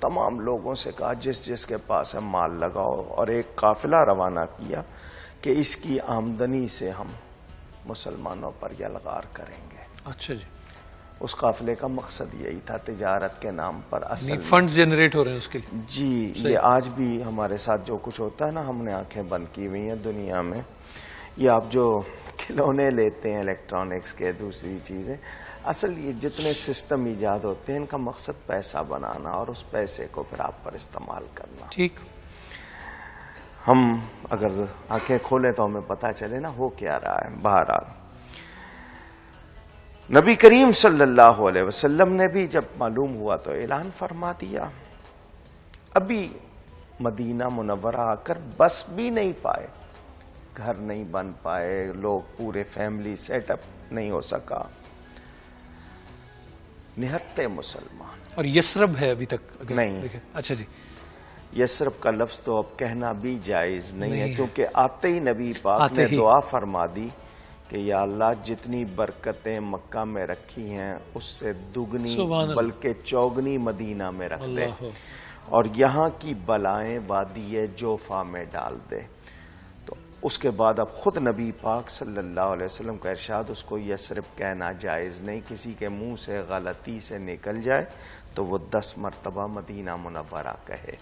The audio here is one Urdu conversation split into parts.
تمام لوگوں سے کہا جس جس کے پاس ہے مال لگاؤ، اور ایک قافلہ روانہ کیا کہ اس کی آمدنی سے ہم مسلمانوں پر یلغار کریں گے۔ اچھا جی، اس قافلے کا مقصد یہی تھا، تجارت کے نام پر اصل فنڈز جنریٹ ہو رہے ہیں اس کے لیے۔ جی، یہ آج بھی ہمارے ساتھ جو کچھ ہوتا ہے نا، ہم نے آنکھیں بند کی ہوئی ہیں دنیا میں۔ یہ آپ جو کھلونے لیتے ہیں الیکٹرانکس کے، دوسری چیزیں، اصل یہ جتنے سسٹم ایجاد ہوتے ہیں ان کا مقصد پیسہ بنانا اور اس پیسے کو پھر آپ پر استعمال کرنا۔ ٹھیک، ہم اگر آنکھیں کھولیں تو ہمیں پتہ چلے نا ہو کیا رہا ہے۔ بہرحال نبی کریم صلی اللہ علیہ وسلم نے بھی جب معلوم ہوا تو اعلان فرما دیا۔ ابھی مدینہ منورہ آ کر بس بھی نہیں پائے، گھر نہیں بن پائے، لوگ پورے فیملی سیٹ اپ نہیں ہو سکا، نہتے مسلمان۔ اور یسرب ہے ابھی تک اگر نہیں۔ دیکھیں۔ اچھا جی، یسرب کا لفظ تو اب کہنا بھی جائز نہیں ہے، کیونکہ آتے ہی نبی پاک آتے نے ہی دعا فرما دی کہ یا اللہ جتنی برکتیں مکہ میں رکھی ہیں اس سے دگنی سبحان اللہ، بلکہ چوگنی مدینہ میں رکھ دے، اللہ، اور یہاں کی بلائیں وادی جوفا میں ڈال دے۔ تو اس کے بعد اب خود نبی پاک صلی اللہ علیہ وسلم کا ارشاد، اس کو یسرب کہنا جائز نہیں، کسی کے منہ سے غلطی سے نکل جائے تو وہ 10 مرتبہ مدینہ منورہ کہے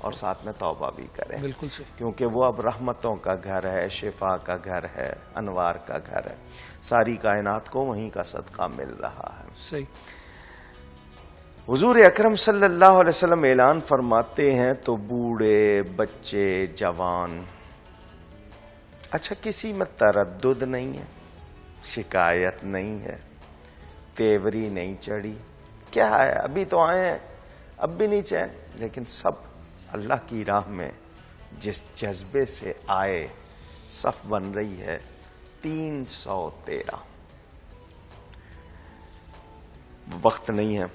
اور ساتھ میں توبہ بھی کرے، بالکل صحیح، کیونکہ وہ اب رحمتوں کا گھر ہے، شفا کا گھر ہے، انوار کا گھر ہے، ساری کائنات کو وہیں کا صدقہ مل رہا ہے۔ صحیح۔ حضور اکرم صلی اللہ علیہ وسلم اعلان فرماتے ہیں تو بوڑھے، بچے، جوان، اچھا کسی میں تردد نہیں ہے، شکایت نہیں ہے، تیوری نہیں چڑھی، کیا ہے ابھی تو آئے ہیں اب بھی نہیں چین، لیکن سب اللہ کی راہ میں جس جذبے سے آئے، صف بن رہی ہے 313۔ وقت نہیں ہے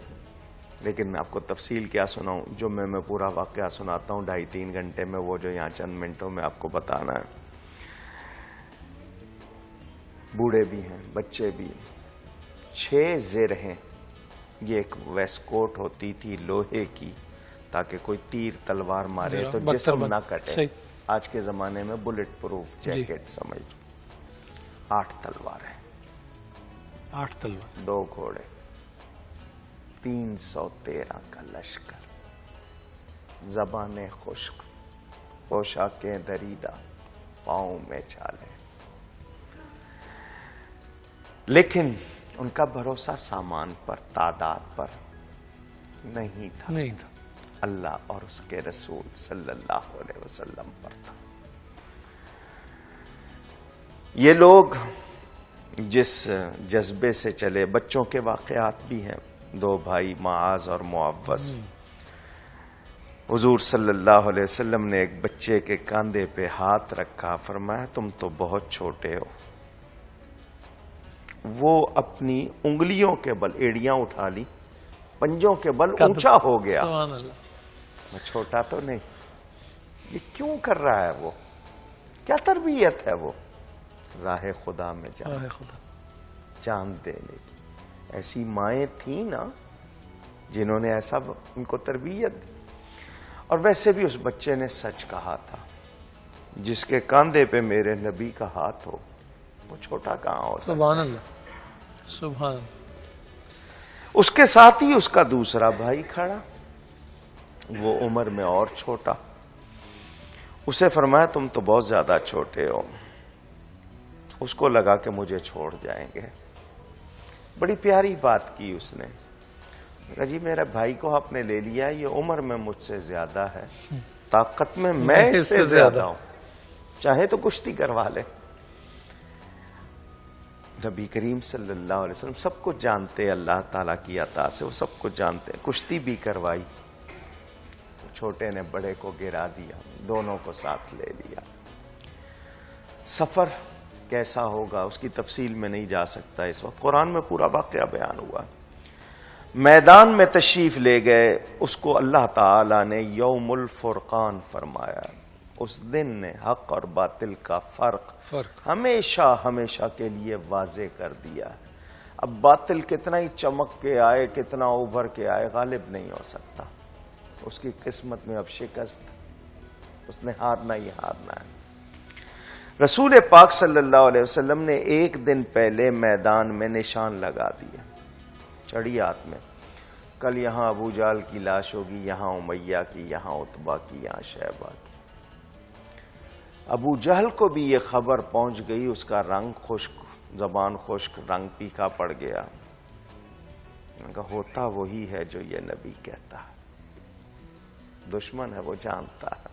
لیکن میں آپ کو تفصیل کیا سناؤں، جو میں پورا واقعہ سناتا ہوں 2.5-3 گھنٹے میں، وہ جو یہاں چند منٹوں میں آپ کو بتانا ہے۔ بوڑھے بھی ہیں، بچے بھی، 6 زر ہیں۔ یہ ایک ویسٹ کوٹ ہوتی تھی لوہے کی، تاکہ کوئی تیر تلوار مارے تو جسم نہ کٹے۔ آج کے زمانے میں بلٹ پروف جیکٹ سمجھ۔ 8 تلواریں، 8 تلوار، 2 گھوڑے، 313 کا لشکر، زبانیں خشک، پوشاکیں دریدہ، پاؤں میں چھالے، لیکن ان کا بھروسہ سامان پر، تعداد پر نہیں تھا، نہیں تھا، اللہ اور اس کے رسول صلی اللہ علیہ وسلم پر تھا۔ یہ لوگ جس جذبے سے چلے، بچوں کے واقعات بھی ہیں، 2 بھائی معاذ اور معوذ۔ حضور صلی اللہ علیہ وسلم نے ایک بچے کے کاندھے پہ ہاتھ رکھا، فرمایا تم تو بہت چھوٹے ہو۔ وہ اپنی انگلیوں کے بل ایڑیاں اٹھا لی، پنجوں کے بل اونچا ہو گیا۔ سبحان اللہ، میں چھوٹا تو نہیں، یہ کیوں کر رہا ہے؟ وہ کیا تربیت ہے؟ وہ راہ خدا میں راہ خدا، جان دینے کی ایسی مائیں تھیں نا جنہوں نے ایسا ان کو تربیت دی۔ اور ویسے بھی اس بچے نے سچ کہا تھا، جس کے کاندھے پہ میرے نبی کا ہاتھ ہو وہ چھوٹا کہاں ہو سکتا۔ سبحان اللہ، سبحان اللہ۔ اس کے ساتھ ہی اس کا دوسرا بھائی کھڑا، وہ عمر میں اور چھوٹا، اسے فرمایا تم تو بہت زیادہ چھوٹے ہو۔ اس کو لگا کہ مجھے چھوڑ جائیں گے، بڑی پیاری بات کی اس نے، کہا جی میرے بھائی کو آپ نے لے لیا، یہ عمر میں مجھ سے زیادہ ہے، طاقت میں میں اس سے زیادہ ہوں، چاہے تو کشتی کروا لے۔ نبی کریم صلی اللہ علیہ وسلم سب کو جانتے، اللہ تعالیٰ کی عطا سے وہ سب کو جانتے، کشتی بھی کروائی، چھوٹے نے بڑے کو گرا دیا، دونوں کو ساتھ لے لیا۔ سفر کیسا ہوگا اس کی تفصیل میں نہیں جا سکتا اس وقت، قرآن میں پورا واقعہ بیان ہوا۔ میدان میں تشریف لے گئے، اس کو اللہ تعالیٰ نے یوم الفرقان فرمایا، اس دن نے حق اور باطل کا فرق ہمیشہ ہمیشہ کے لیے واضح کر دیا۔ اب باطل کتنا ہی چمک کے آئے، کتنا ابھر کے آئے، غالب نہیں ہو سکتا، اس کی قسمت میں اب شکست، اس نے ہارنا ہی ہارنا ہے۔ رسول پاک صلی اللہ علیہ وسلم نے ایک دن پہلے میدان میں نشان لگا دیا چڑیات میں، کل یہاں ابو جہل کی لاش ہوگی، یہاں امیہ کی، یہاں عتبہ کی، یہاں شیبہ کی۔ ابو جہل کو بھی یہ خبر پہنچ گئی، اس کا رنگ خشک، زبان خشک، رنگ پیکا پڑ گیا۔ ہوتا وہی ہے جو یہ نبی کہتا ہے، دشمن ہے وہ جانتا ہے۔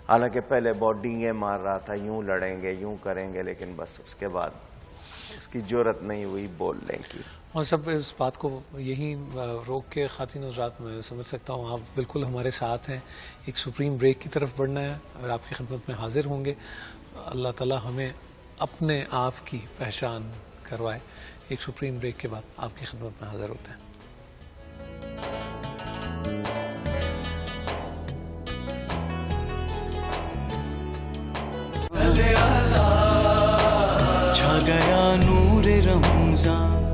حالانکہ پہلے بورڈنگیں مار رہا تھا، یوں لڑیں گے، یوں کریں گے، لیکن بس اس کے بعد اس کی جرت نہیں ہوئی بولنے کی۔ اور سب اس بات کو یہی روک کے خواتین حضرات میں سمجھ سکتا ہوں آپ بالکل ہمارے ساتھ ہیں۔ ایک سپریم بریک کی طرف بڑھنا ہے اور آپ کی خدمت میں حاضر ہوں گے۔ اللہ تعالیٰ ہمیں اپنے آپ کی پہچان کروائے۔ ایک سپریم بریک کے بعد آپ کی خدمت میں حاضر ہوتے ہیں۔ چھا گیا نور رمضان